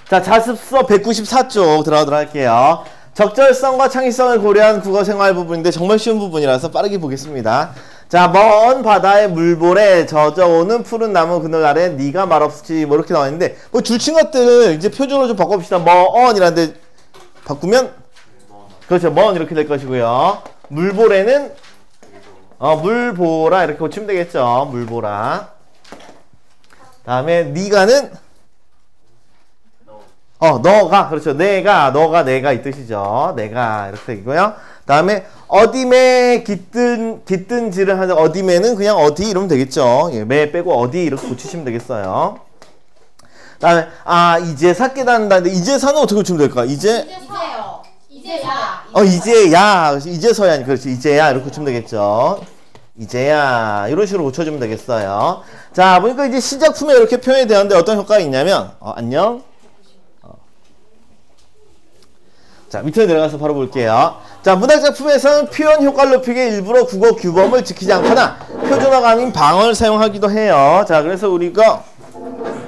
자, 자습서 194쪽 들어가도록 할게요. 적절성과 창의성을 고려한 국어생활 부분인데 정말 쉬운 부분이라서 빠르게 보겠습니다. 자, 먼 바다의 물볼에 젖어오는 푸른 나무 그늘 아래 네가 말없이 뭐 이렇게 나와있는데 뭐 줄친 것들을 이제 표준어로 좀 바꿔봅시다. 먼이라는데 바꾸면 그렇죠. 먼 이렇게 될 것이고요. 물볼에는 물보라 이렇게 고치면 되겠죠. 물보라. 다음에 네가는 너가 그렇죠. 너가 내가 이 뜻이죠. 내가 이렇게 되고요. 다음에 어디매 깃든지를 하는 어디매는 그냥 어디 이러면 되겠죠. 예, 매 빼고 어디 이렇게 고치시면 되겠어요. 다음에 이제사 깨닫는다는데 이제사는 어떻게 고치면 될까? 이제요. 이제서야 그렇지. 이제야 이렇게 고치면 되겠죠. 이제야 이런 식으로 고쳐주면 되겠어요. 자, 보니까 이제 시작품에 이렇게 표현이 되었는데 어떤 효과가 있냐면 안녕. 자, 밑으로 내려가서 바로 볼게요. 자, 문학작품에서는 표현 효과를 높이기 일부러 국어 규범을 지키지 않거나 표준어가 아닌 방언을 사용하기도 해요. 자, 그래서 우리가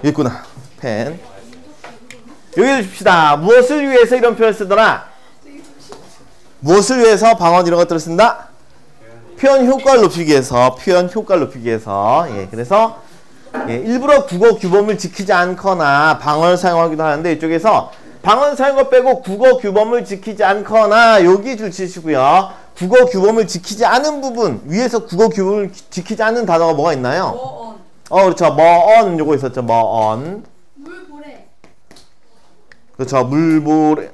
있구나. 펜. 여기를 줍시다. 무엇을 위해서 이런 표현을 쓰더라? 무엇을 위해서 방언 이런 것들을 쓴다? 표현 효과를 높이기 위해서. 예, 그래서 일부러 국어 규범을 지키지 않거나 방언을 사용하기도 하는데 이쪽에서 방언 사용한 거 빼고 국어 규범을 지키지 않거나 여기 줄치시고요. 국어 규범을 지키지 않은 부분 위에서 국어 규범을 지키지 않는 단어가 뭐가 있나요? 그렇죠. 뭐언 요거 있었죠. 뭐언. 물보래. 그렇죠. 물보래.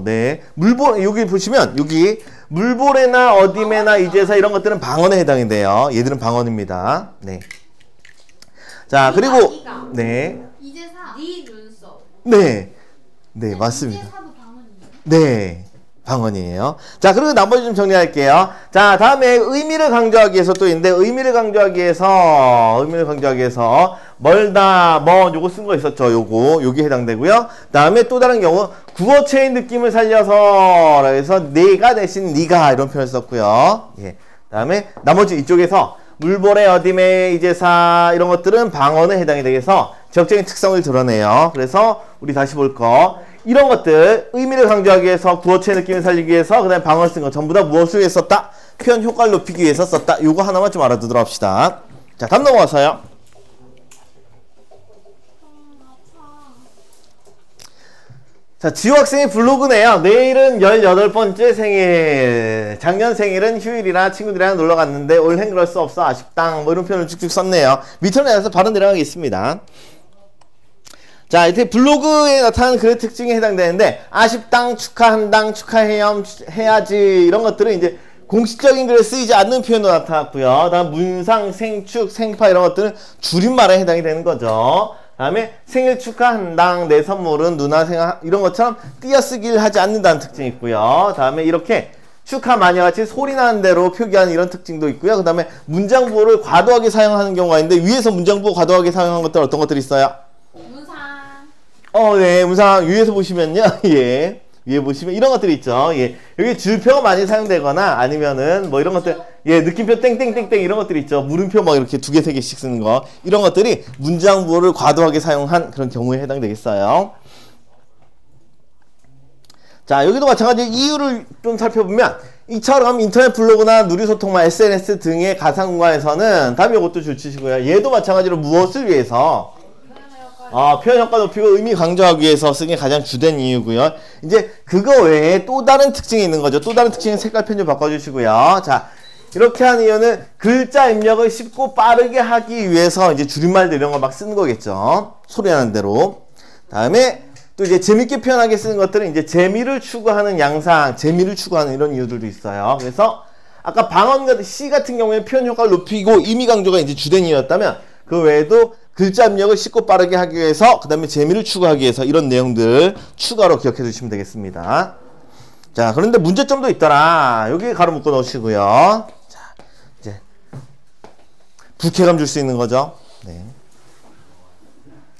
네. 물보래 여기 보시면 여기 물보래나 어디매나 이제사 이런 것들은 방언에 해당이 돼요. 얘들은 방언입니다. 네. 자, 그리고 네. 이제사. 네 눈썹. 네. 네, 맞습니다. 네, 방언이에요. 자, 그리고 나머지 좀 정리할게요. 자, 다음에 의미를 강조하기 위해서 또 있는데 의미를 강조하기 위해서 멀다, 요거 쓴 거 있었죠. 요게 해당되고요. 다음에 또 다른 경우 구어체의 느낌을 살려서 그래서 내가 대신 네가 이런 표현을 썼고요. 예. 다음에 나머지 이쪽에서 물보래, 어디매, 이제사 이런 것들은 방언에 해당이 되겠어 지역적인 특성을 드러내요. 그래서 우리 다시 볼 거 이런 것들 의미를 강조하기 위해서 구어체의 느낌을 살리기 위해서 그 다음에 방언을 쓴 거 전부 다 무엇을 위해 썼다? 표현 효과를 높이기 위해서 썼다. 요거 하나만 좀 알아두도록 합시다. 자, 다음 넘어가서요. 자, 지호 학생의 블로그네요. 내일은 18번째 생일. 작년 생일은 휴일이라 친구들이랑 놀러 갔는데 올해는 그럴 수 없어 아쉽당. 뭐 이런 표현을 쭉쭉 썼네요. 밑으로 내려서 바로 내려가겠습니다. 자, 이렇게 블로그에 나타나는 글의 특징에 해당되는데 아쉽당, 축하한당, 축하해야지 이런 것들은 이제 공식적인 글에 쓰이지 않는 표현도 나타났고요. 다음 문상, 생축, 생파 이런 것들은 줄임말에 해당이 되는 거죠. 다음에 생일 축하한당, 내 선물은 누나 생각 이런 것처럼 띄어쓰기를 하지 않는다는 특징이 있고요. 다음에 이렇게 축하 마녀같이 소리나는 대로 표기하는 이런 특징도 있고요. 그 다음에 문장부호를 과도하게 사용하는 경우가 있는데 위에서 문장부호 과도하게 사용한 것들 어떤 것들이 있어요? 네, 문상 위에서 보시면요. 예. 위에 보시면 이런 것들이 있죠. 예. 여기 줄표가 많이 사용되거나 아니면은 뭐 이런 것들, 예, 느낌표 땡땡땡땡 이런 것들이 있죠. 물음표 막 이렇게 2개, 3개씩 쓰는 거. 이런 것들이 문장부호를 과도하게 사용한 그런 경우에 해당되겠어요. 자, 여기도 마찬가지 이유를 좀 살펴보면 이처럼 인터넷 블로그나 누리소통망, SNS 등의 가상 공간에서는 다음 이것도 줄치시고요. 얘도 마찬가지로 무엇을 위해서 표현 효과 높이고 의미 강조하기 위해서 쓴 게 가장 주된 이유고요. 이제 그거 외에 또 다른 특징이 있는 거죠. 또 다른 특징은 색깔 펜 좀 바꿔주시고요. 자, 이렇게 한 이유는 글자 입력을 쉽고 빠르게 하기 위해서 이제 줄임말들 이런 거 막 쓰는 거겠죠. 소리 나는 대로. 다음에 또 이제 재밌게 표현하게 쓰는 것들은 이제 재미를 추구하는 양상, 재미를 추구하는 이런 이유들도 있어요. 그래서 아까 방언 같은 시 같은 경우에 표현 효과를 높이고 의미 강조가 이제 주된 이유였다면 그 외에도 글자 입력을 쉽고 빠르게 하기 위해서 그 다음에 재미를 추구하기 위해서 이런 내용들 추가로 기억해 주시면 되겠습니다. 자, 그런데 문제점도 있더라. 여기 가로 묶어 놓으시고요. 자, 이제 불쾌감 줄 수 있는 거죠. 네.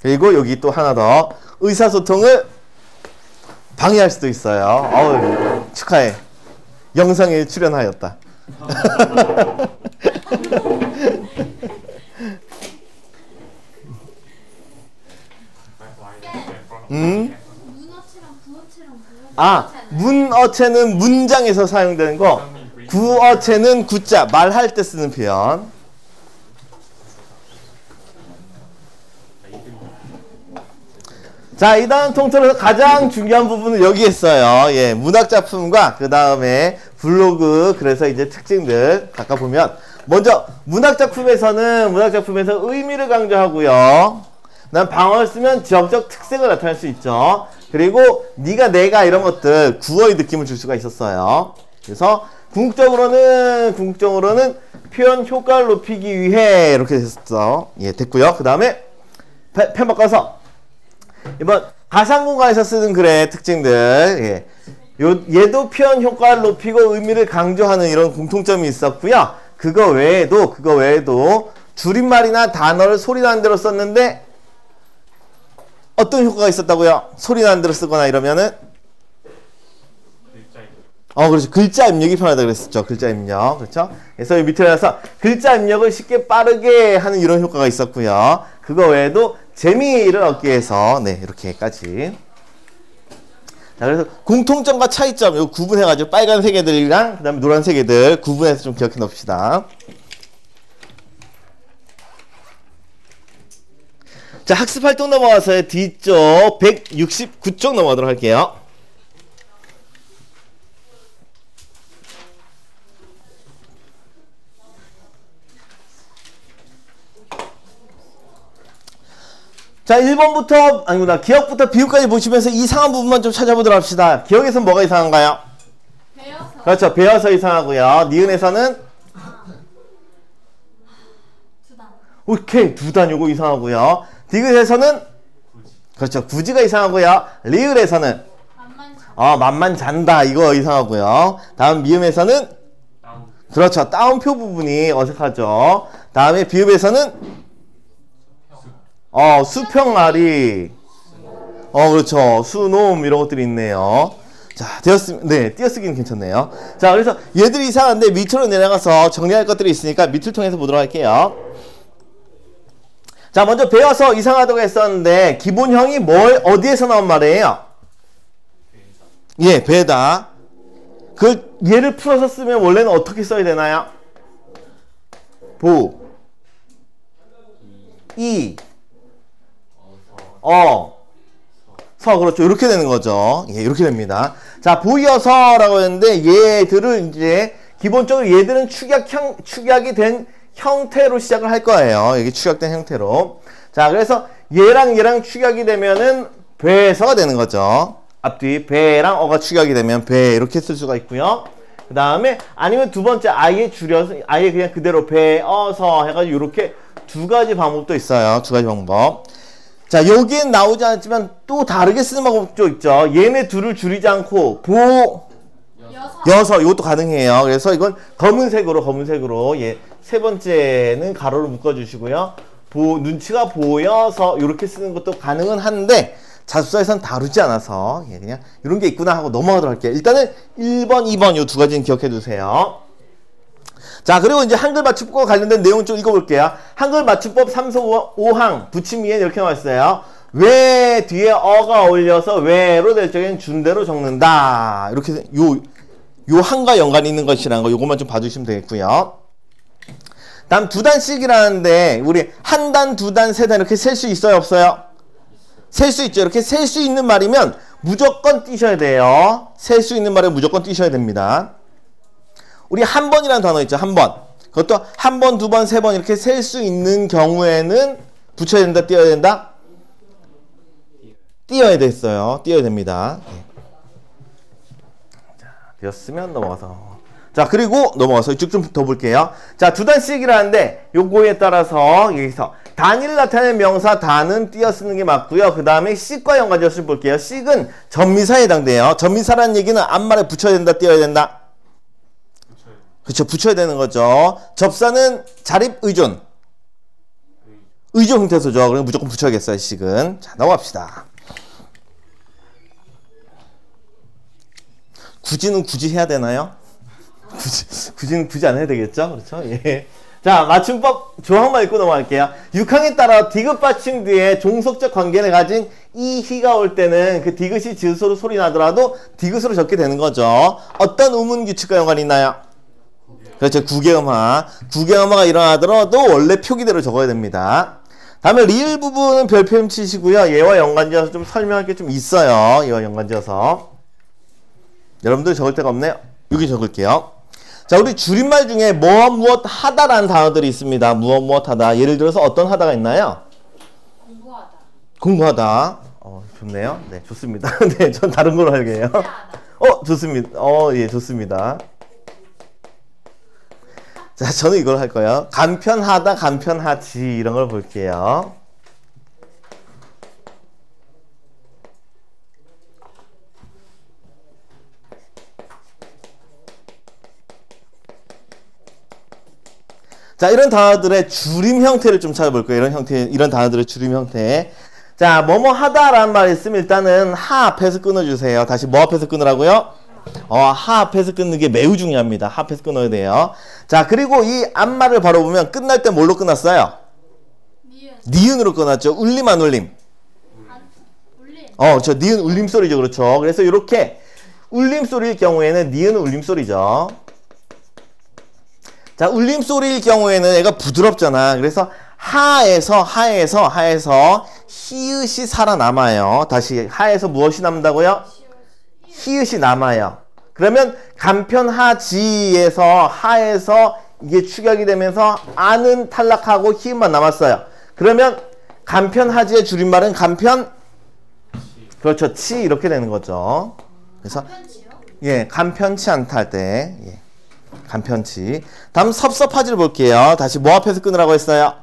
그리고 여기 또 하나 더 의사소통을 방해할 수도 있어요. 축하해. 영상에 출연하였다. 문어체랑 부어체랑 뭐야? 아, 문어체는 문장에서 사용되는 거. 구어체는 구자, 말할 때 쓰는 표현. 자, 이 다음 통틀어서 가장 중요한 부분은 여기에 있어요. 예, 문학작품과 그 다음에 블로그, 그래서 이제 특징들 각각 보면, 먼저 문학작품에서 의미를 강조하고요. 그다음 방어를 쓰면 지역적 특색을 나타낼 수 있죠. 그리고 네가, 내가 이런 것들 구어의 느낌을 줄 수가 있었어요. 그래서 궁극적으로는 표현 효과를 높이기 위해 이렇게 됐어. 예, 됐고요. 그 다음에 펜 바꿔서 이번 가상공간에서 쓰는 글의 특징들. 예. 얘도 표현 효과를 높이고 의미를 강조하는 이런 공통점이 있었고요. 그거 외에도 줄임말이나 단어를 소리 나는 대로 썼는데 어떤 효과가 있었다고요? 소리 나는 대로 쓰거나 이러면은 그렇죠. 글자 입력이 편하다 그랬었죠. 글자 입력. 그렇죠? 그래서 밑에 나서 글자 입력을 쉽게 빠르게 하는 이런 효과가 있었고요. 그거 외에도 재미를 얻기 위해서 네, 이렇게까지. 자, 그래서 공통점과 차이점 이거 구분해가지고 빨간색 애들이랑 그다음에 노란색 애들 구분해서 좀 기억해 놓읍시다. 자, 학습 활동 넘어가서 뒤쪽 169쪽 넘어가도록 할게요. 자, 1번부터, 아니구나, 기억부터 비유까지 보시면서 이상한 부분만 좀 찾아보도록 합시다. 기억에서는 뭐가 이상한가요? 배어서. 그렇죠. 배어서 이상하고요. 니은에서는? 두단. 오케이. 두단 요거 이상하고요. 디귿에서는? 그렇죠. 구지가 이상하고요. 리을에서는? 만만 잔다. 이거 이상하고요. 다음 미음에서는? 그렇죠. 따옴표 부분이 어색하죠. 다음에 비읍에서는? 수평아리. 그렇죠. 수놈 이런 것들이 있네요. 자, 네, 띄어쓰기는 괜찮네요. 자, 그래서 얘들이 이상한데 밑으로 내려가서 정리할 것들이 있으니까 밑을 통해서 보도록 할게요. 자, 먼저 배워서 이상하다고 했었는데 기본형이 어디에서 나온 말이에요? 예, 배다. 얘를 풀어서 쓰면 원래는 어떻게 써야 되나요? 그렇죠. 이렇게 되는 거죠. 예, 이렇게 됩니다. 자, 보이어서라고 했는데 얘들을 이제 기본적으로 얘들은 축약이 된 형태로 시작을 할 거예요. 이게 축약된 형태로. 자, 그래서 얘랑 축약이 되면은 배서가 되는 거죠. 앞뒤 배랑 어가 축약이 되면 배 이렇게 쓸 수가 있고요. 그 다음에 아니면 두 번째 아예 줄여서 아예 그냥 그대로 배어서 해가지고 이렇게 두 가지 방법도 있어요. 두 가지 방법. 자, 여기엔 나오지 않았지만 또 다르게 쓰는 방법도 있죠. 얘네 둘을 줄이지 않고 여서 이것도 가능해요. 그래서 이건 검은색으로 예, 세 번째는 가로로 묶어주시고요. 눈치가 보여서 이렇게 쓰는 것도 가능은 한데 자습서에선 다루지 않아서 예, 그냥 이런 게 있구나 하고 넘어가도록 할게요. 일단은 1번, 2번 이 두 가지는 기억해 두세요. 자, 그리고 이제 한글 맞춤법과 관련된 내용 좀 읽어볼게요. 한글 맞춤법 3서 5항 부침이에 이렇게 나와있어요. 왜 뒤에 어가 어울려서 왜로 될 적엔 준대로 적는다. 이렇게 요 항과 연관이 있는 것이라는 거 요것만 좀 봐주시면 되겠고요. 다음 두 단씩이라는데 우리 한 단, 두 단, 세 단 이렇게 셀 수 있어요, 없어요? 셀 수 있죠. 이렇게 셀 수 있는 말이면 무조건 띄셔야 돼요. 셀 수 있는 말은 무조건 띄셔야 됩니다. 우리 한 번이라는 단어 있죠. 한 번. 그것도 한 번, 두 번, 세 번 이렇게 셀 수 있는 경우에는 붙여야 된다, 띄어야 된다? 띄어야 됐어요. 띄어야 됩니다. 자, 되었으면 넘어가서. 자, 그리고 넘어가서 이쪽 좀 더 볼게요. 자, 두 단씩이라는데 요거에 따라서 여기서 단위를 나타내는 명사 단은 띄어 쓰는 게 맞고요. 그 다음에 씩과 연관지어서 볼게요. 씩은 전미사에 해당돼요. 전미사라는 얘기는 앞말에 붙여야 된다, 띄어야 된다? 그렇죠. 붙여야 되는 거죠. 접사는 자립 의존. 의존 형태소죠. 그럼 무조건 붙여야겠어요. 씩은. 자, 넘어갑시다. 굳이는 굳이 해야 되나요? 굳이는 굳이 안 해야 되겠죠? 그렇죠? 예. 자, 맞춤법 조항만 읽고 넘어갈게요. 6항에 따라 디귿 받침 뒤에 종속적 관계를 가진 이 희가 올 때는 그 디귿이 지읒으로 소리 나더라도 디귿으로 적게 되는 거죠. 어떤 우문 규칙과 연관이 있나요? 그렇죠. 구개음화. 구개음화가 일어나더라도 원래 표기대로 적어야 됩니다. 다음에 리을 부분은 별표음 치시고요. 얘와 연관지어서 좀 설명할 게 좀 있어요. 얘와 연관지어서. 여러분들 적을 데가 없네요. 여기 적을게요. 자, 우리 줄임말 중에 무엇 하다라는 단어들이 있습니다. 무엇 하다. 예를 들어서 어떤 하다가 있나요? 공부하다. 공부하다. 좋네요. 네, 좋습니다. 네, 전 다른 걸로 할게요. 좋습니다. 예, 좋습니다. 자, 저는 이걸 할 거예요. 간편하다, 간편하지 이런 걸 볼게요. 자, 이런 단어들의 줄임 형태를 좀 찾아볼 거예요. 이런 단어들의 줄임 형태. 자, 뭐뭐 하다라는 말이 있으면 일단은 하 앞에서 끊어주세요. 다시 뭐 앞에서 끊으라고요? 하 앞에서 끊는 게 매우 중요합니다. 하 앞에서 끊어야 돼요. 자, 그리고 이 앞말을 바로 보면 끝날 때 뭘로 끝났어요? 니은으로 끊었죠. 울림 안 울림? 울림. 저 니은 울림 소리죠. 그렇죠. 그래서 이렇게 울림 소리일 경우에는 니은은 울림 소리죠. 자, 울림 소리일 경우에는 얘가 부드럽잖아. 그래서 하에서 히읗이 살아남아요. 다시 하에서 무엇이 남는다고요? 히읗이 남아요. 그러면 간편하지에서 하에서 이게 축약이 되면서 아는 탈락하고 히읗만 남았어요. 그러면 간편하지의 줄임말은 그렇죠. 치 이렇게 되는 거죠. 그래서 간편치요? 예, 간편치 않다 할 때 예, 간편치. 다음 섭섭하지를 볼게요. 다시 뭐 앞에서 끊으라고 했어요?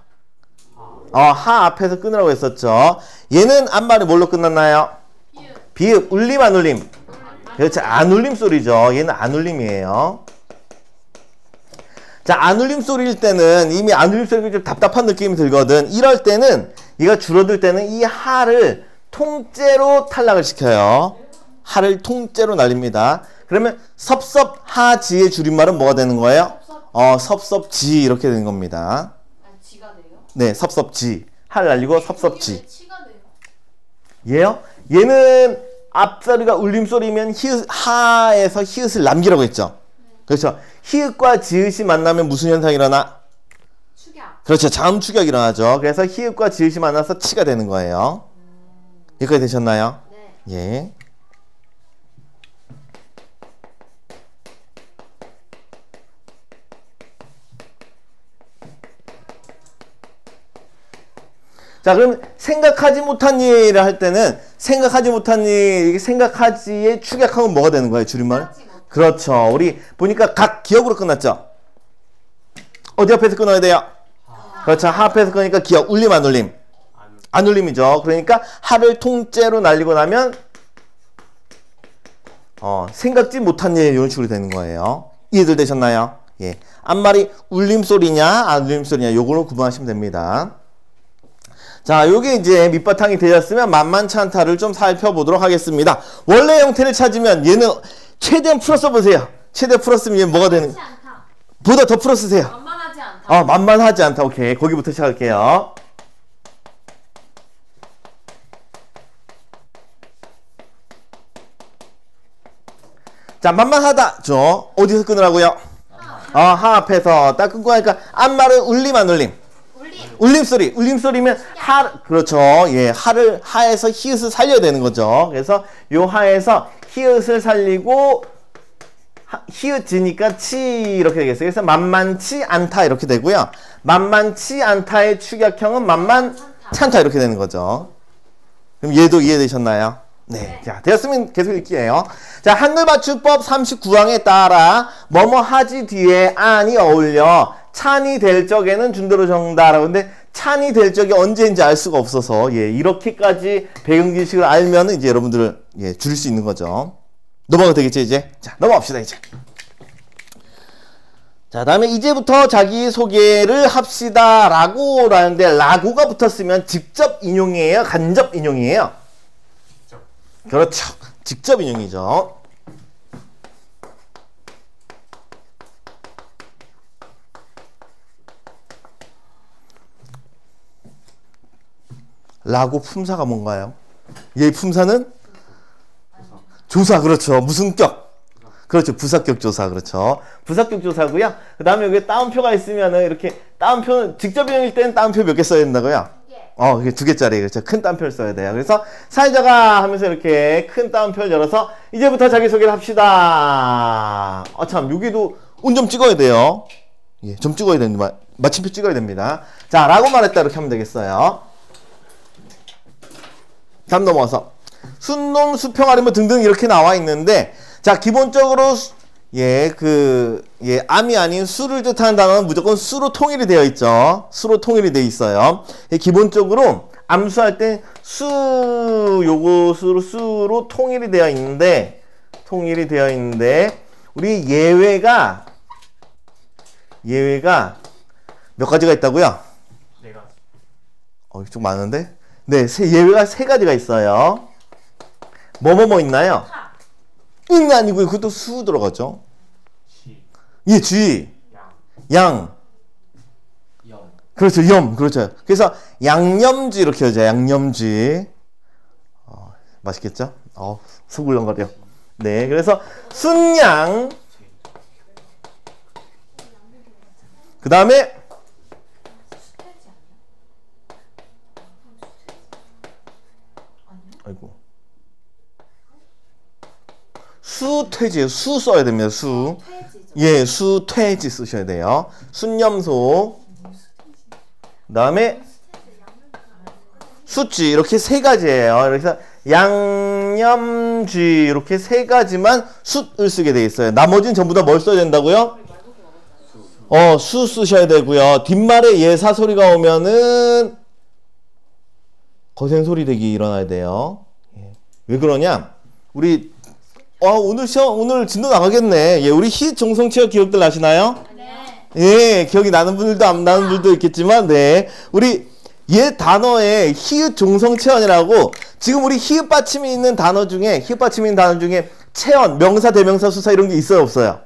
하 앞에서 끊으라고 했었죠. 얘는 앞말이 뭘로 끝났나요? 비읍. 울림 안 울림? 그렇죠. 안 울림 소리죠. 얘는 안 울림이에요. 자, 안 울림 소리일 때는 이미 안 울림 소리가 좀 답답한 느낌이 들거든. 이럴 때는 얘가 줄어들 때는 이 하를 통째로 탈락을 시켜요. 하를 통째로 날립니다. 그러면 섭섭하지의 줄임말은 뭐가 되는 거예요? 섭섭지 이렇게 되는 겁니다. 지가 돼요? 네, 섭섭지. 하를 날리고 섭섭지. 치가 돼요? 얘요? 얘는 앞소리가 울림소리면 하에서 히읗을 남기라고 했죠. 그렇죠. 히읗과 지읒이 만나면 무슨 현상이 일어나? 축약. 그렇죠. 자음 축약이 일어나죠. 그래서 히읗과 지읒이 만나서 치가 되는 거예요. 여기까지 되셨나요? 네. 예. 자, 그럼 생각하지 못한 일을 할 때는 생각하지 못한 일, 생각하지의 축약하면 뭐가 되는 거예요? 줄임말? 그렇죠. 우리 보니까 각 기억으로 끝났죠? 어디 앞에서 끊어야 돼요? 그렇죠. 하 앞에서 끊으니까 기억. 울림 안 울림? 안 울림이죠. 그러니까 하를 통째로 날리고 나면 생각지 못한 일 이런 식으로 되는 거예요. 이해들 되셨나요? 예. 앞말이 울림 소리냐 안 울림 소리냐 요걸로 구분하시면 됩니다. 자, 요게 이제 밑바탕이 되셨으면 만만치 않다를 좀 살펴보도록 하겠습니다. 원래 형태를 찾으면 얘는 최대한 풀어서 보세요. 최대한 풀었으면 얘는 뭐가 되는? 보다 더 풀어 쓰세요. 만만하지 않다. 만만하지 않다. 오케이. 거기부터 시작할게요. 자, 만만하다. 어디서 끊으라고요? 하 앞에서 딱 끊고 하니까 앞말은 울림 안 울림? 울림소리. 울림소리면 그렇죠. 예, 하에서 히읗을 살려야 되는 거죠. 그래서 요 하에서 히읗을 살리고 히읗지니까 치 이렇게 되겠어요. 그래서 만만치 않다 이렇게 되고요. 만만치 않다의 축약형은 만만찮다 이렇게 되는 거죠. 그럼 얘도 이해되셨나요? 네. 자, 되었으면 계속 읽기예요. 자, 한글맞춤법 39항에 따라 뭐뭐 하지 뒤에 안이 어울려 찬이 될 적에는 준대로 정다라고. 근데 찬이 될 적이 언제인지 알 수가 없어서 예, 이렇게까지 배경지식을 알면 이제 여러분들을 예, 줄일 수 있는 거죠. 넘어가도 되겠죠, 이제? 자, 넘어갑시다, 이제. 자, 다음에 이제부터 자기소개를 합시다 라고 라는데 라고가 붙었으면 직접 인용이에요, 간접 인용이에요? 그렇죠. 직접 인용이죠. 라고 품사가 뭔가요? 얘 품사는 조사. 그렇죠. 무슨 격? 그렇죠. 부사격 조사. 그렇죠. 부사격 조사고요. 그 다음에 여기 따옴표가 있으면은 이렇게 따옴표는 직접 이용일 때는 따옴표 몇 개 써야 된다고요? 이게 2개짜리. 그렇죠. 큰 따옴표를 써야 돼요. 그래서 사회자가 하면서 이렇게 큰 따옴표를 열어서 이제부터 자기소개를 합시다. 참, 여기도 운점 찍어야 돼요. 예, 점 찍어야 됩니다. 마침표 찍어야 됩니다. 자, 라고 말했다. 이렇게 하면 되겠어요. 다음 넘어가서. 순놈, 수평아리 뭐 등등 이렇게 나와 있는데, 자, 기본적으로, 암이 아닌 수를 뜻하는 단어는 무조건 수로 통일이 되어 있죠. 수로 통일이 되어 있어요. 기본적으로 암수할 때 요거 수로 통일이 되어 있는데, 우리 예외가 몇 가지가 있다고요? 4가지. 좀 많은데? 네, 예외가 3가지가 있어요. 뭐 있나요? 아니고요. 그것도 수 들어가죠. 예, 쥐. 양. 그렇죠. 염. 그렇죠. 그래서 양념쥐 이렇게 하죠. 양념쥐. 맛있겠죠? 속 울렁거려. 네, 그래서 순양. 그 다음에 아이고. 수퇴지예요. 수 써야 됩니다. 수. 예, 수퇴지 쓰셔야 돼요. 순염소. 그 다음에 숫지. 이렇게 3가지예요. 그래서 양념쥐 이렇게 3가지만 숫을 쓰게 돼 있어요. 나머지는 전부 다 뭘 써야 된다고요? 수 쓰셔야 되고요. 뒷말에 예 사소리가 오면은 거센소리 대기 일어나야 돼요. 왜 그러냐? 우리 오늘 진도 나가겠네. 예, 우리 히읗 종성체어 기억들 나시나요? 네. 예, 기억이 나는 분들도 안 나는 분들도 있겠지만, 네. 우리 옛 단어에 히읗 종성체언이라고 지금 우리 히읗 받침이 있는 단어 중에 체언, 명사, 대명사, 수사 이런 게 있어요, 없어요?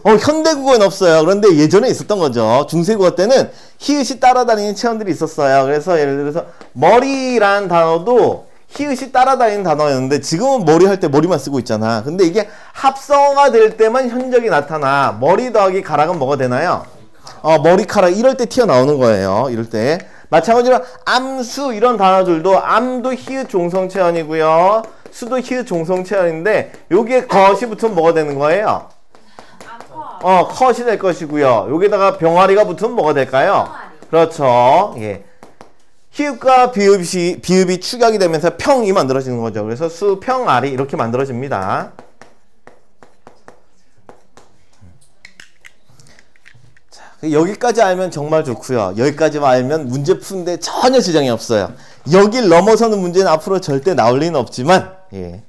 현대국어는 없어요. 그런데 예전에 있었던 거죠. 중세국어 때는 히읗이 따라다니는 체언들이 있었어요. 그래서 예를 들어서 머리란 단어도 히읗이 따라다니는 단어였는데 지금은 머리 할 때 머리만 쓰고 있잖아. 근데 이게 합성어가 될 때만 현적이 나타나. 머리 더하기 가락은 뭐가 되나요? 머리카락 이럴 때 튀어나오는 거예요. 이럴 때. 마찬가지로 암수 이런 단어들도 암도 히읗 종성체언이고요. 수도 히읗 종성체언인데 여기에 것이 붙으면 뭐가 되는 거예요? 컷이 될 것이고요. 여기다가 병아리가 붙으면 뭐가 될까요? 그렇죠. 예. 히읗과 비읍이 축약이 되면서 평이 만들어지는 거죠. 그래서 수, 평, 아리 이렇게 만들어집니다. 자, 여기까지 알면 정말 좋고요. 여기까지만 알면 문제 푸는데 전혀 지장이 없어요. 여길 넘어서는 문제는 앞으로 절대 나올 리는 없지만, 네.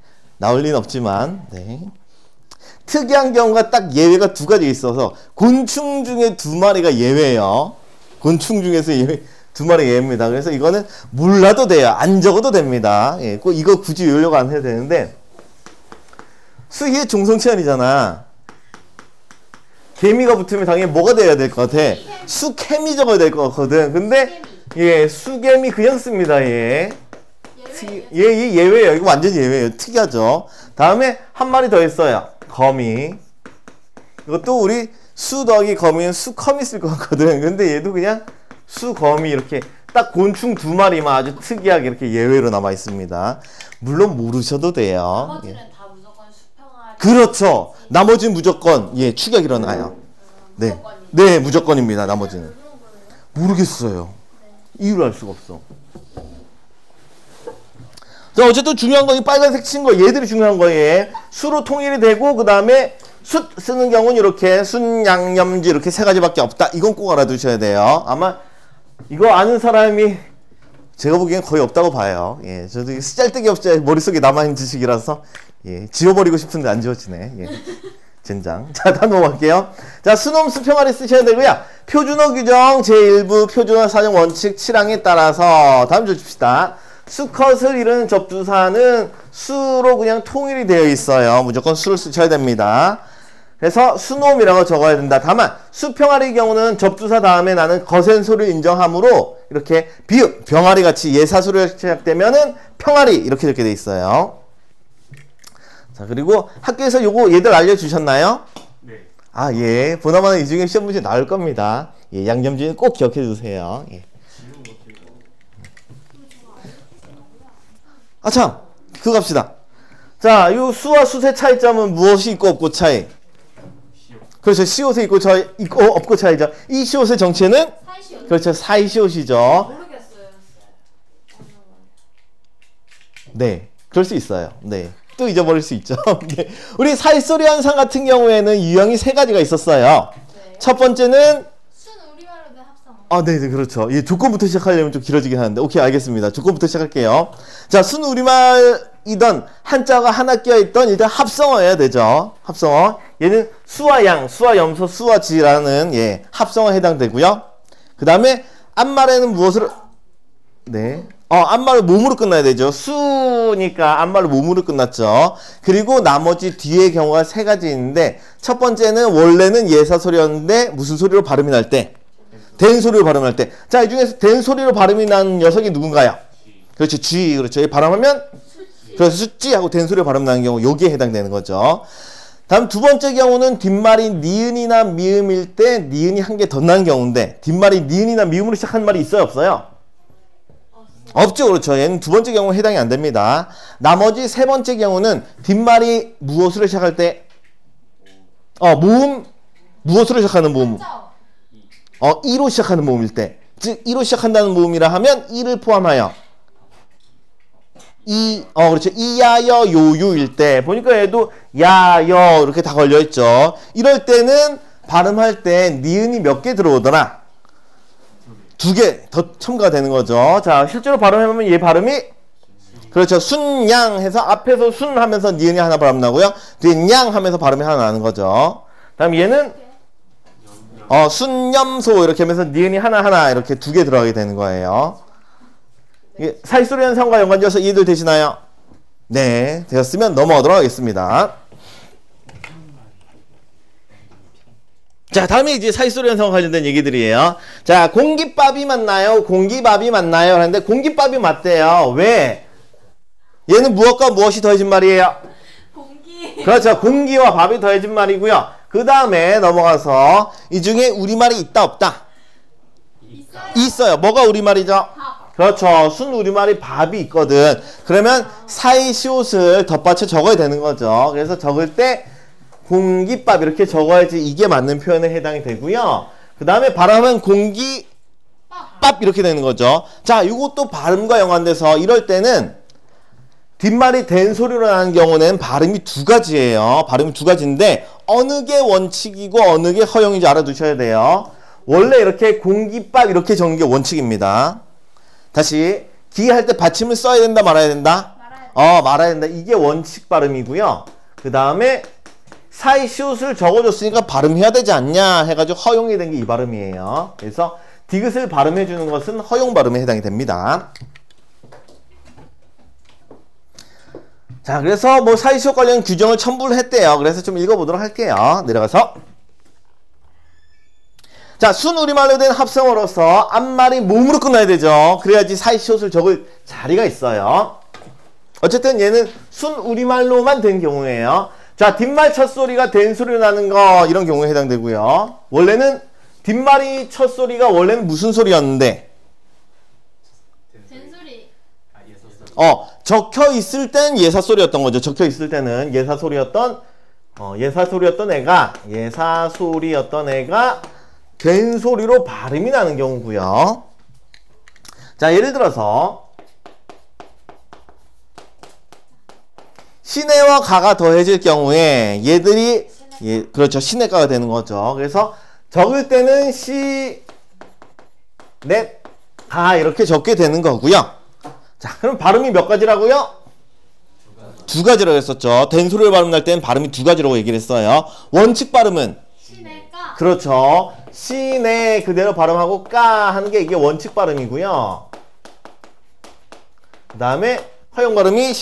특이한 경우가 딱 예외가 2가지 있어서 곤충 중에 2마리가 예외예요. 곤충 중에서 2마리 예외입니다. 그래서 이거는 몰라도 돼요. 안 적어도 됩니다. 예, 꼭 이거 굳이 외우려고 안 해도 되는데 수희의 종성체언이잖아. 개미가 붙으면 당연히 뭐가 돼야 될 것 같아? 수개미 적어야 될 것 같거든. 근데 수개미 그냥 씁니다. 얘 예외예요. 이거 완전 예외예요. 특이하죠. 다음에 한 마리 더 있어요. 거미. 이것도 우리 수 더하기 거미는 수컴이 쓸 것 같거든. 근데 얘도 그냥 수거미 이렇게 딱 곤충 2마리만 아주 특이하게 이렇게 예외로 남아 있습니다. 물론 모르셔도 돼요. 나머지는 다 무조건 수평아리. 그렇죠. 나머지는 무조건 축약 일어나요. 네, 네 무조건입니다. 나머지는 모르겠어요. 이유를 알 수가 없어. 자, 어쨌든 중요한 건 이 빨간색 친 거 얘들이 중요한 거예요. 수로 통일이 되고 그 다음에 숫 쓰는 경우는 이렇게 순양념지 이렇게 3가지밖에 없다. 이건 꼭 알아두셔야 돼요. 아마 이거 아는 사람이 제가 보기엔 거의 없다고 봐요. 저도 쓰잘데기 없이 머릿속에 남아있는 지식이라서 지워버리고 싶은데 안 지워지네. 젠장. 자, 다음 넘어갈게요. 자, 수놈 수평아리 쓰셔야 되고요. 표준어 규정 제1부 표준어 사용 원칙 7항에 따라서 다음 줄 줍시다. 수컷을 이루는 접두사는 수로 그냥 통일이 되어 있어요. 무조건 수를 쓰셔야 됩니다. 그래서 수놈이라고 적어야 된다. 다만 수평아리의 경우는 접두사 다음에 나는 거센 소리를 인정하므로 이렇게 비읍, 병아리 같이 예사소리가 시작되면은 평아리 이렇게 적게 돼 있어요. 자, 그리고 학교에서 요거 얘들 알려주셨나요? 네. 아, 예. 보나마나 이 중에 시험 문제 나올 겁니다. 예, 양념지는 꼭 기억해 주세요. 예. 아, 참. 그거 갑시다. 자, 요 수와 숫의 차이점은 무엇이 있고 없고 차이? 그렇죠. 시옷에 있고 없고 차이죠. 이 시옷의 정체는? 사이시오. 그렇죠. 사이시옷이죠. 모르겠어요. 네. 그럴 수 있어요. 네. 또 잊어버릴 수 있죠. 네. 우리 사이소리 현상 같은 경우에는 유형이 세 가지가 있었어요. 네. 첫 번째는 순 우리말로 된 합성. 아, 네, 그렇죠. 이 조건부터 시작하려면 좀 길어지긴 하는데, 오케이, 알겠습니다. 조건부터 시작할게요. 자, 순 우리말이던 한자가 하나 끼어있던 일단 합성어여야 되죠. 합성어. 얘는 수와 양, 수와 염소, 수와 지라는 예 합성어에 해당되고요. 그 다음에 앞말에는 무엇을 네. 앞말은 몸으로 끝나야 되죠. 수니까 앞말은 몸으로 끝났죠. 그리고 나머지 뒤에 경우가 세 가지 있는데 첫 번째는 원래는 예사소리였는데 무슨 소리로 발음이 날 때? 된 소리로 발음할 때. 자, 이 중에서 된 소리로 발음이 나는 녀석이 누군가요? 그렇죠. 쥐. 그렇죠. 이 발음하면 그래서 숫지 하고 된 소리로 발음 나는 경우 여기에 해당되는 거죠. 다음 두 번째 경우는 뒷말이 니은이나 미음일 때 니은이 한 개 더 나는 경우인데 뒷말이 니은이나 미음으로 시작한 말이 있어요? 없어요? 없죠. 그렇죠. 얘는 두 번째 경우 해당이 안 됩니다. 나머지 세 번째 경우는 뒷말이 무엇으로 시작할 때 모음 무엇으로 시작하는 모음? 이로 시작하는 모음일 때. 즉 이로 시작한다는 모음이라 하면 이를 포함하여 그렇죠. 이야여 요유일 때 보니까 얘도 야여 이렇게 다 걸려 있죠. 이럴 때는 발음할 때 니은이 몇 개 들어오더라? 2개 더 첨가가 되는 거죠. 자, 실제로 발음해보면 얘 발음이 그렇죠. 순양 해서 앞에서 순 하면서 니은이 하나 발음 나고요. 뒤에 양 하면서 발음이 하나 나는 거죠. 다음 얘는 순염소 이렇게 하면서 니은이 하나 이렇게 2개 들어가게 되는 거예요. 이게 사이소리 현상과 연관지어서 이해들 되시나요? 네, 되었으면 넘어가도록 하겠습니다. 자, 다음에 이제 사이소리 현상과 관련된 얘기들이에요. 자, 공깃밥이 맞나요? 공기밥이 맞나요? 하는데 공깃밥이 맞대요. 왜? 얘는 무엇과 무엇이 더해진 말이에요? 공기. 그렇죠. 공기와 밥이 더해진 말이고요. 그 다음에 넘어가서 이 중에 우리말이 있다 없다? 있어요. 뭐가 우리말이죠? 밥. 그렇죠. 순 우리말이 밥이 있거든. 그러면 사이시옷을 덧받쳐 적어야 되는 거죠. 그래서 적을 때 공깃밥 이렇게 적어야지 이게 맞는 표현에 해당이 되고요. 그 다음에 발음은 공기밥 이렇게 되는 거죠. 자, 이것도 발음과 연관돼서 이럴 때는 뒷말이 된 소리로 나는 경우는 발음이 2가지예요. 발음이 2가지인데 어느 게 원칙이고 어느 게 허용인지 알아두셔야 돼요. 원래 이렇게 공깃밥 이렇게 적는 게 원칙입니다. 다시 기할 때 받침을 써야 된다 말아야 된다? 말아야 된다. 이게 원칙 발음이고요. 그 다음에 사이시옷을 적어줬으니까 발음해야 되지 않냐 해가지고 허용이 된 게 이 발음이에요. 그래서 디귿을 발음해 주는 것은 허용 발음에 해당이 됩니다. 자, 그래서 뭐 사이시옷 관련 규정을 첨부를 했대요. 그래서 좀 읽어보도록 할게요. 내려가서 자, 순 우리말로 된 합성어로서 앞말이 몸으로 끝나야 되죠. 그래야지 사이시옷을 적을 자리가 있어요. 어쨌든 얘는 순 우리말로만 된 경우예요. 자, 뒷말 첫소리가 된 소리로 나는 거 이런 경우에 해당되고요. 원래는 뒷말이 첫소리가 원래는 무슨 소리였는데? 된 소리. 적혀 있을 땐 예사소리였던 거죠. 적혀 있을 때는 예사소리였던 애가 된 소리로 발음이 나는 경우고요. 자, 예를 들어서 시내와 가가 더해질 경우에 얘들이 그렇죠. 시내가가 되는 거죠. 그래서 적을 때는 시, 넷, 가 이렇게 적게 되는 거고요. 자, 그럼 발음이 몇 가지라고요? 2가지라고 했었죠. 된 소리로 발음 날 때는 발음이 2가지라고 얘기를 했어요. 원칙 발음은 시내가. 그렇죠. 시내 그대로 발음하고 까 하는 게 이게 원칙 발음이고요. 그 다음에 허용 발음이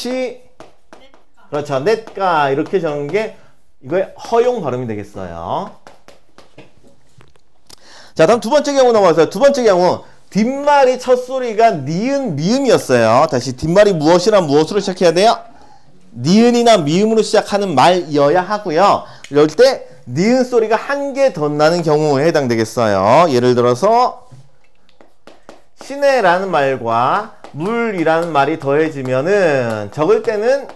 그렇죠. 넷가 이렇게 적는 게 이거의 허용 발음이 되겠어요. 자, 다음 두 번째 경우 넘어가서요. 두 번째 경우 뒷말이 첫 소리가 니은 미음이었어요. 다시 뒷말이 무엇이랑 무엇으로 시작해야 돼요? 니은이나 미음으로 시작하는 말이어야 하고요. 이럴 때 니은 소리가 한 개 더 나는 경우에 해당되겠어요. 예를 들어서 시내라는 말과 물이라는 말이 더해지면은 적을 때는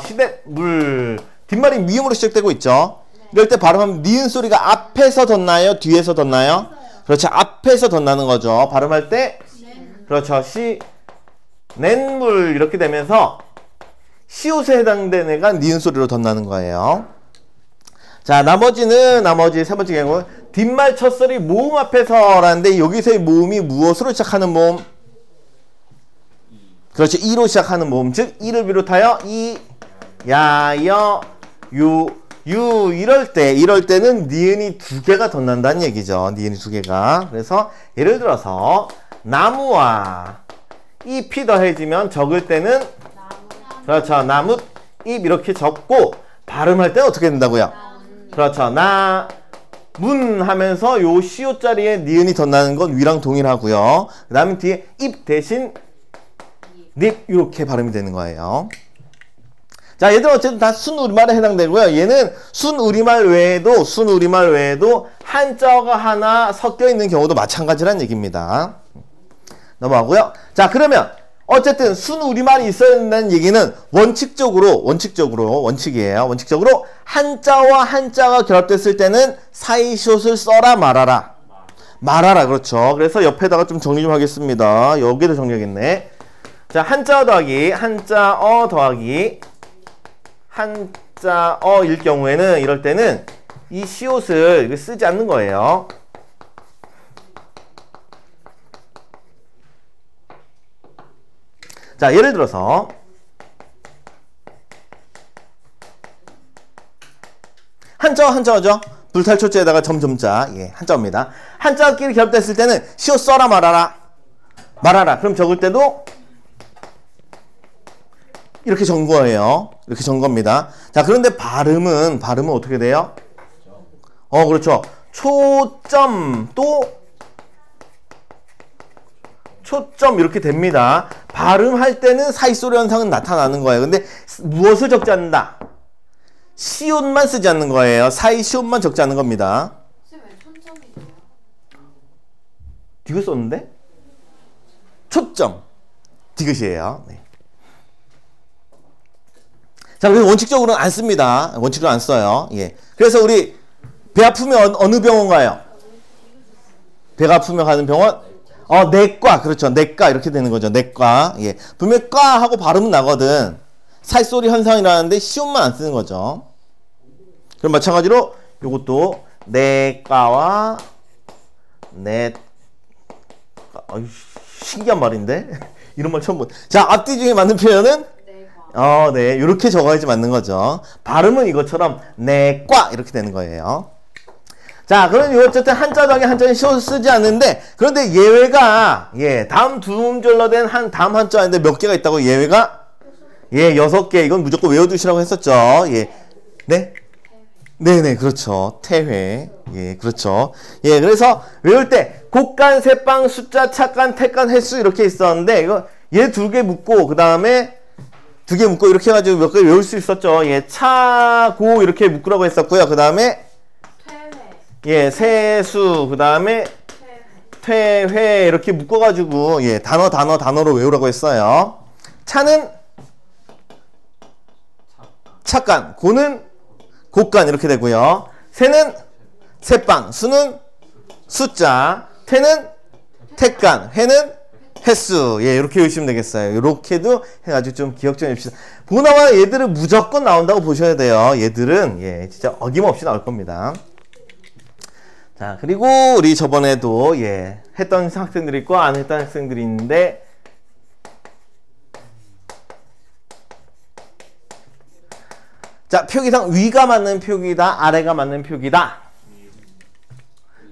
시내 물 뒷말이 미음으로 시작되고 있죠. 이럴 때 발음하면 니은 소리가 앞에서 덧나요? 뒤에서 덧나요? 그렇죠. 앞에서 덧나는 거죠. 발음할 때 그렇죠. 낸물 이렇게 되면서 시옷에 해당되는 애가 니은 소리로 덧나는 거예요. 자, 나머지 세 번째 경우 뒷말 첫 소리 모음 앞에서라는데 여기서의 모음이 무엇으로 시작하는 모음? 그렇죠. 이로 시작하는 모음. 즉 이를 비롯하여 이, 야, 여, 유 이럴 때는 니은이 두 개가 덧난다는 얘기죠. 니은이 두 개가. 그래서 예를 들어서 나무와 잎이 더해지면 적을 때는 그렇죠. 나무 잎 이렇게 적고 발음할 때는 어떻게 된다고요? 그렇죠. 문 하면서 요 시옷 자리에 니은이 덧나는 건 위랑 동일하고요. 그 다음에 뒤에 잎 대신 립 이렇게 발음이 되는 거예요. 자, 얘들은 어쨌든 다 순우리말에 해당되고요. 얘는 순우리말 외에도 한자어가 하나 섞여 있는 경우도 마찬가지란 얘기입니다. 넘어가고요. 자, 그러면 어쨌든 순우리말이 있어야 된다는 얘기는 원칙이에요. 원칙적으로 한자와 한자가 결합됐을 때는 사이시옷을 써라 말아라. 그렇죠. 그래서 옆에다가 좀 정리 좀 하겠습니다. 여기도 정리하겠네. 자, 한자어 더하기 한자어일 경우에는 이럴 때는 이 시옷을 쓰지 않는 거예요. 자, 예를 들어서 한자어죠. 불탈초자에다가 점점자. 예, 한자어입니다. 한자어끼리 결합됐을 때는 시옷 써라 말아라. 그럼 적을 때도 이렇게 전 거예요. 이렇게 전 겁니다. 자, 그런데 발음은 어떻게 돼요? 그렇죠. 초점 이렇게 됩니다. 발음할 때는 사이소리 현상은 나타나는 거예요. 근데 무엇을 적지 않는다? 시옷만 쓰지 않는 거예요. 사이 시옷만 적지 않는 겁니다. 왜 천점이에요? 디귿 썼는데? 초점. 디귿이에요. 네. 자, 그래서 원칙적으로는 안 씁니다. 원칙으로 안 써요. 예. 그래서 우리 배 아프면 어느 병원 가요? 배가 아프면 가는 병원? 내과. 그렇죠. 내과 이렇게 되는 거죠. 내과. 예. 분명히 과 하고 발음은 나거든. 살소리 현상이라는데 시옷만 안 쓰는 거죠. 그럼 마찬가지로 요것도 내과와 신기한 말인데? 이런 말 처음 자, 앞뒤 중에 맞는 표현은? 네. 이렇게 적어야지 맞는 거죠. 발음은 이것처럼 내과 이렇게 되는 거예요. 자, 그럼 어쨌든 한자 더하기 한자는 시옷을 쓰지 않는데, 그런데 예외가, 다음 두 음절로 된 다음 한자인데 몇 개가 있다고 예외가? 6개. 이건 무조건 외워두시라고 했었죠. 네네, 그렇죠. 태회. 그렇죠. 그래서 외울 때, 곡간, 세빵, 숫자, 착간, 택간, 횟수 이렇게 있었는데, 이거, 얘 2개 묶고, 그 다음에 2개 묶고, 이렇게 해가지고 몇 개 외울 수 있었죠. 차고, 이렇게 묶으라고 했었고요. 그 다음에, 세수, 그 다음에, 퇴회, 이렇게 묶어가지고, 단어로 외우라고 했어요. 차는, 착간, 고는 곡간 이렇게 되고요. 새는 새빵, 수는 숫자, 태는 택간, 회는 횟수. 이렇게 외우시면 되겠어요. 이렇게도 해가지고 좀 기억 좀 해봅시다. 보나마 얘들은 무조건 나온다고 보셔야 돼요. 얘들은 진짜 어김없이 나올 겁니다. 자, 그리고 우리 저번에도 했던 학생들이 있고 안 했던 학생들이 있는데, 자, 표기상 위가 맞는 표기다, 아래가 맞는 표기다.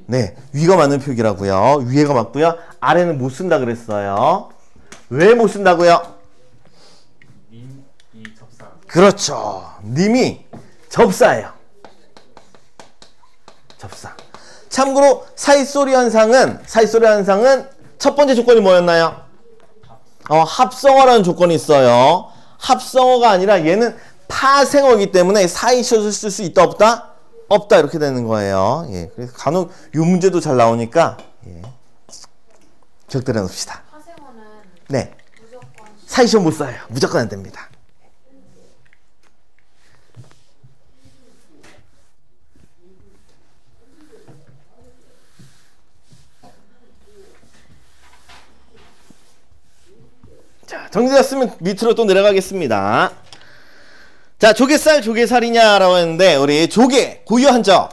네, 위가 맞는 표기라고요. 위에가 맞고요. 아래는 못 쓴다 그랬어요. 왜 못 쓴다고요? 님이 접사. 그렇죠. 님이 접사예요. 접사. 참고로 사이소리 현상은 첫 번째 조건이 뭐였나요? 합성어라는 조건이 있어요. 합성어가 아니라 얘는 파생어이기 때문에 사이숏을 쓸 수 있다 없다? 없다 이렇게 되는 거예요. 예, 그래서 간혹 이 문제도 잘 나오니까 예. 기억들해 놓읍시다. 파생어는 네, 무조건 사이숏 못 써요. 무조건 안 됩니다. 자, 정리됐으면 밑으로 또 내려가겠습니다. 자, 조개살, 조개살이냐라고 했는데 우리 조개, 고유 한자.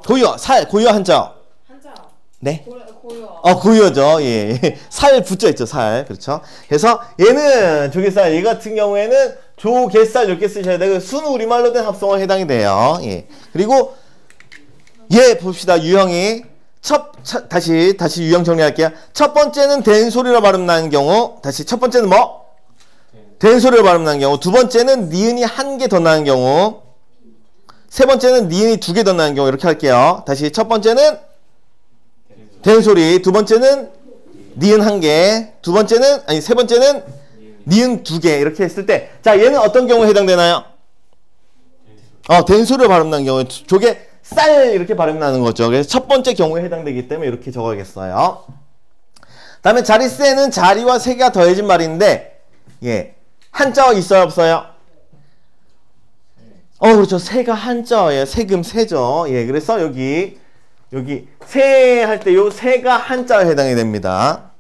고유, 살, 고유 한자. 한자. 네. 고요. 고유죠. 예. 살 붙여 있죠, 살. 그렇죠. 그래서 얘는 조개살, 얘 같은 경우에는 조개살 이렇게 쓰셔야 되고 순 우리말로 된 합성어에 해당이 돼요. 예. 그리고 얘 봅시다. 유형이 다시 유형 정리할게요. 첫 번째는 된 소리로 발음 나는 경우, 다시 첫 번째는 뭐? 된 소리로 발음 나는 경우, 두 번째는 니은이 한 개 더 나는 경우, 세 번째는 니은이 두 개 더 나는 경우 이렇게 할게요. 다시 첫 번째는 된 소리, 두 번째는 니은 한 개, 세 번째는 니은 두 개 이렇게 했을 때, 자 얘는 어떤 경우에 해당되나요? 된 소리로 발음 나는 경우에 조개 쌀 이렇게 발음 나는 거죠. 그래서 첫 번째 경우에 해당되기 때문에 이렇게 적어야겠어요. 다음에 자리세는 자리와 세가 더해진 말인데, 예, 한자어 있어요 없어요? 그렇죠. 세가 한자어예요. 세금 세죠. 예, 그래서 여기 세 할 때 요 세가 한자어에 해당이 됩니다.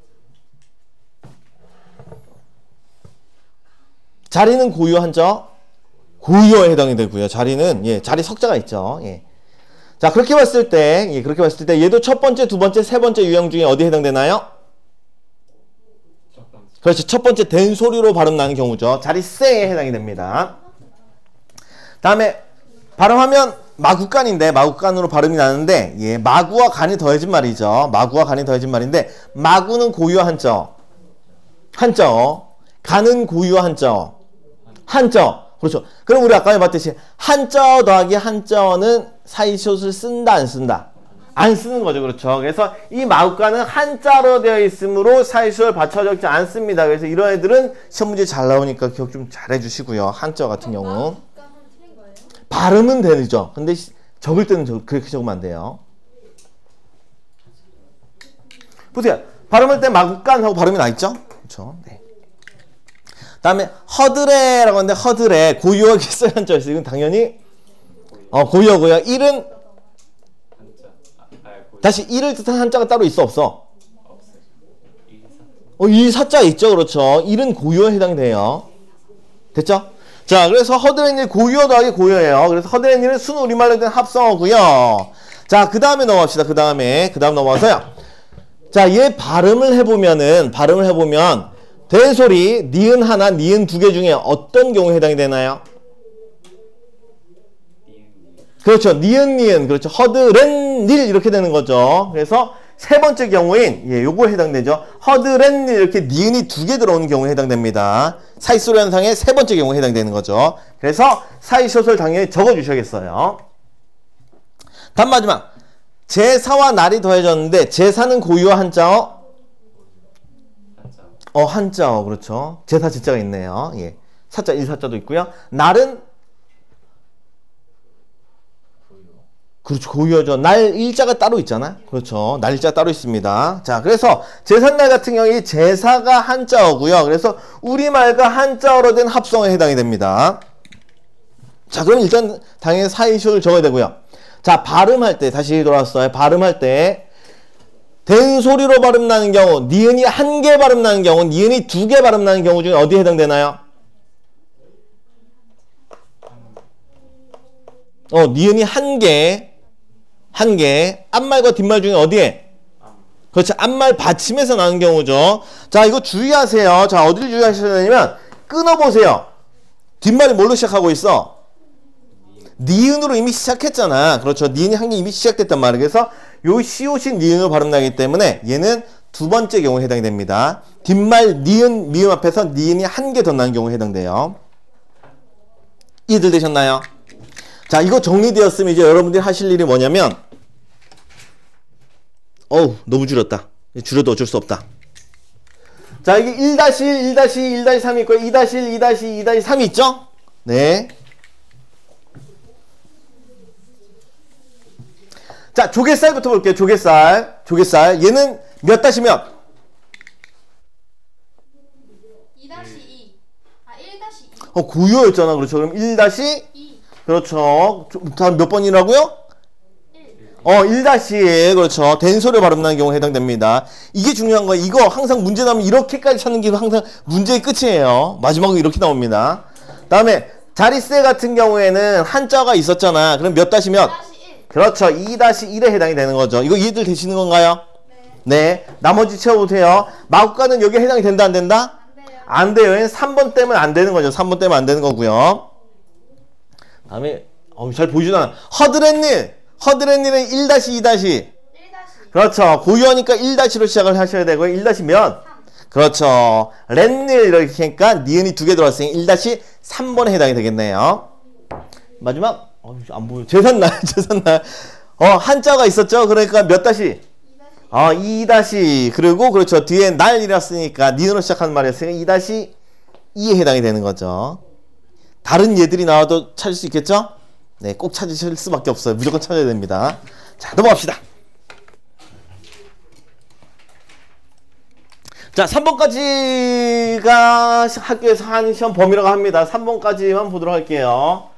자리는 고유 한자어, 고유어에 해당이 되고요. 자리는 예, 자리 석자가 있죠. 예. 자, 그렇게 봤을 때 얘도 첫 번째, 두 번째, 세 번째 유형 중에 어디에 해당되나요? 그렇죠. 첫 번째 된 소리로 발음 나는 경우죠. 자리세에 해당이 됩니다. 다음에 발음하면 마구간인데, 마구간으로 발음이 나는데, 예, 마구와 간이 더해진 말이죠. 마구와 간이 더해진 말인데, 마구는 고유어 한자어, 간은 고유어 한자어, 그렇죠. 그럼 우리 아까 봤듯이 한자어 더하기 한자어는 사이숏을 쓴다 안 쓴다? 안 쓰는 거죠. 그렇죠. 그래서 이 마구간은 한자로 되어 있으므로 사이숏을 받쳐 적지 않습니다. 그래서 이런 애들은 시험 문제 잘 나오니까 기억 좀 잘 해주시고요. 한자어 같은 경우 발음은 되죠. 근데 적을 때는 그렇게 적으면 안 돼요. 보세요. 발음할 때 마구간 하고 발음이 나 있죠? 그렇죠. 네. 다음에 허드레라고 하는데 허드레 고유어가 있어야 한자어 있어요. 이건 당연히 고유어고요. 일은 다시 일을 뜻한 한자가 따로 있어 없어? 일 사자 있죠. 그렇죠. 일은 고유어에 해당이 돼요. 됐죠? 자, 그래서 허드렛일 고유어 더하기 고유어예요. 그래서 허드렛일은 순 우리말로 된 합성어고요. 자, 그 다음에 넘어갑시다. 그 다음 넘어가서요. 자, 얘 발음을 해보면 된 소리 니은 하나, 니은 두 개 중에 어떤 경우에 해당이 되나요? 그렇죠. 니은 그렇죠. 허드렛일 이렇게 되는 거죠. 그래서 세 번째 경우인 요거에 해당되죠. 허드렛일 이렇게 니은이 두 개 들어오는 경우에 해당됩니다. 사이소리 현상의 세 번째 경우에 해당되는 거죠. 그래서 사이숏을 당연히 적어주셔야겠어요. 다음 마지막 제사와 날이 더해졌는데 제사는 고유어 한자어? 한자어 그렇죠. 제사 제자가 있네요. 예. 사자 일사자도 있고요. 날은 그렇죠. 고유어죠. 날 일자가 따로 있잖아. 그렇죠. 날 일자가 따로 있습니다. 자, 그래서 제삿날 같은 경우에 제사가 한자어고요. 그래서 우리말과 한자어로 된 합성에 해당이 됩니다. 자, 그럼 일단 당연히 사이숏을 적어야 되고요. 자, 발음할 때 다시 돌아왔어요. 발음할 때 된 소리로 발음 나는 경우, 니은이 한 개 발음 나는 경우, 니은이 두 개 발음 나는 경우 중에 어디에 해당되나요? 니은이 한 개, 앞말과 뒷말 중에 어디에? 그렇죠. 앞말 받침에서 나는 경우죠. 자, 이거 주의하세요. 자, 어디를 주의하셔야 되냐면, 끊어보세요. 뒷말이 뭘로 시작하고 있어? 니은으로 이미 시작했잖아. 그렇죠. 니은이 한 개 이미 시작됐단 말이에요. 그래서 요 시옷이 니은으로 발음 나기 때문에 얘는 두 번째 경우에 해당이 됩니다. 뒷말 니은, 미음 앞에서 니은이 한 개 더 나는 경우에 해당돼요. 이해들 되셨나요? 자, 이거 정리되었으면 이제 여러분들이 하실 일이 뭐냐면, 어우, 너무 줄였다. 줄여도 어쩔 수 없다. 자, 이게 1-1, 1-2, 1-3 있고 2-1, 2-2, 2-3 있죠? 네. 자, 조갯살부터 볼게요. 조갯살. 얘는 몇 다시 몇? 2-2. 아, 1-2. 고유였잖아. 그렇죠. 그럼 1-2. 2. 그렇죠. 다음 몇 번이라고요? 1. 1-1. 그렇죠. 된소리 발음 나는 경우에 해당됩니다. 이게 중요한 거예요. 이거 항상 문제 나오면 이렇게까지 찾는 게 항상 문제의 끝이에요. 마지막으로 이렇게 나옵니다. 다음에 자리세 같은 경우에는 한자가 있었잖아. 그럼 몇 다시 몇? 2-1. 그렇죠. 2-1에 해당이 되는 거죠. 이거 이해들 되시는 건가요? 네. 네. 나머지 채워보세요. 마구가는 여기에 해당이 된다, 안 된다? 안 돼요. 안 돼요. 3번 때문에 안 되는 거죠. 3번 때문에 안 되는 거고요. 다음에 잘 보이지도 않아. 허드렛일. 허드렛일은 1-2-. 1-2. 그렇죠. 고유하니까 1-로 시작을 하셔야 되고요. 1- 몇? 3. 그렇죠. 렛일 이렇게 하니까 니은이 2개 들어왔으니 1-3번에 해당이 되겠네요. 마지막 안 보여. 재산날. 한자가 있었죠. 그러니까 몇 다시? 2-. 그리고 그렇죠. 뒤에 날이랐으니까 니은으로 시작하는 말이었으니까 2-2에 해당이 되는 거죠. 다른 예들이 나와도 찾을 수 있겠죠? 네, 꼭 찾으실 수밖에 없어요. 무조건 찾아야 됩니다. 자, 넘어갑시다. 자, 3번까지가 학교에서 한 시험 범위라고 합니다. 3번까지만 보도록 할게요.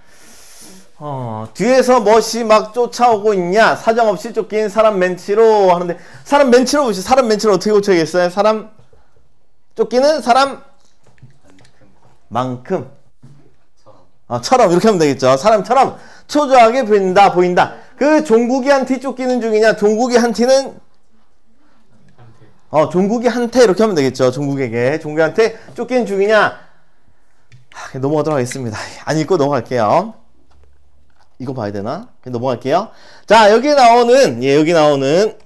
뒤에서 멋이 막 쫓아오고 있냐? 사정없이 쫓긴 사람 멘치로 하는데, 사람 멘치로 보시죠. 사람 멘치로 어떻게 고쳐야겠어요? 사람 쫓기는 사람 만큼. 처럼 이렇게 하면 되겠죠. 사람처럼 초조하게 보인다. 그 종국이 한 티 쫓기는 중이냐? 종국이 한 티는 종국이 한테 이렇게 하면 되겠죠. 종국이한테 쫓기는 중이냐? 넘어가도록 하겠습니다. 안 읽고 넘어갈게요. 이거 봐야 되나? 넘어갈게요. 자, 여기 나오는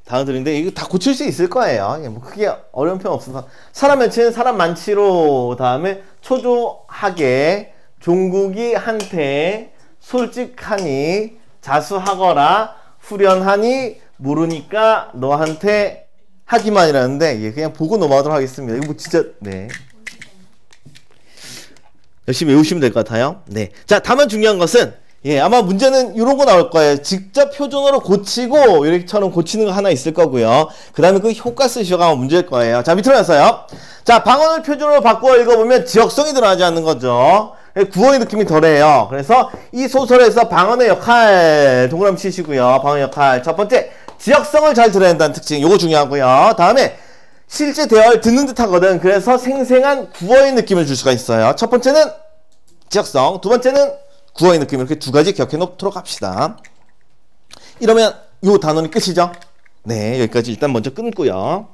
단어들인데 이거 다 고칠 수 있을 거예요. 뭐 크게 어려운 표현 없어서. 사람 멘치는 사람 많지로, 다음에 초조하게, 종국이 한테, 솔직하니, 자수하거라, 후련하니, 모르니까 너한테 하기만이라는데, 그냥 보고 넘어가도록 하겠습니다. 이거 뭐 진짜, 네. 열심히 외우시면 될 것 같아요. 네. 자, 다만 중요한 것은, 아마 문제는 이런 거 나올 거예요. 직접 표준어로 고치고, 이렇게처럼 고치는 거 하나 있을 거고요. 그 다음에 그 효과 쓰시가 아마 문제일 거예요. 자, 밑으로 가서요. 자, 방언을 표준어로 바꾸어 읽어보면 지역성이 들어가지 않는 거죠. 구어의 느낌이 덜해요. 그래서 이 소설에서 방언의 역할, 동그라미 치시고요. 방언 역할. 첫 번째, 지역성을 잘 들어야 한다는 특징. 요거 중요하고요. 다음에, 실제 대화를 듣는 듯 하거든. 그래서 생생한 구어의 느낌을 줄 수가 있어요. 첫 번째는 지역성, 두 번째는 구어의 느낌. 이렇게 두 가지 기억해 놓도록 합시다. 이러면 요 단원이 끝이죠? 네, 여기까지 일단 먼저 끊고요.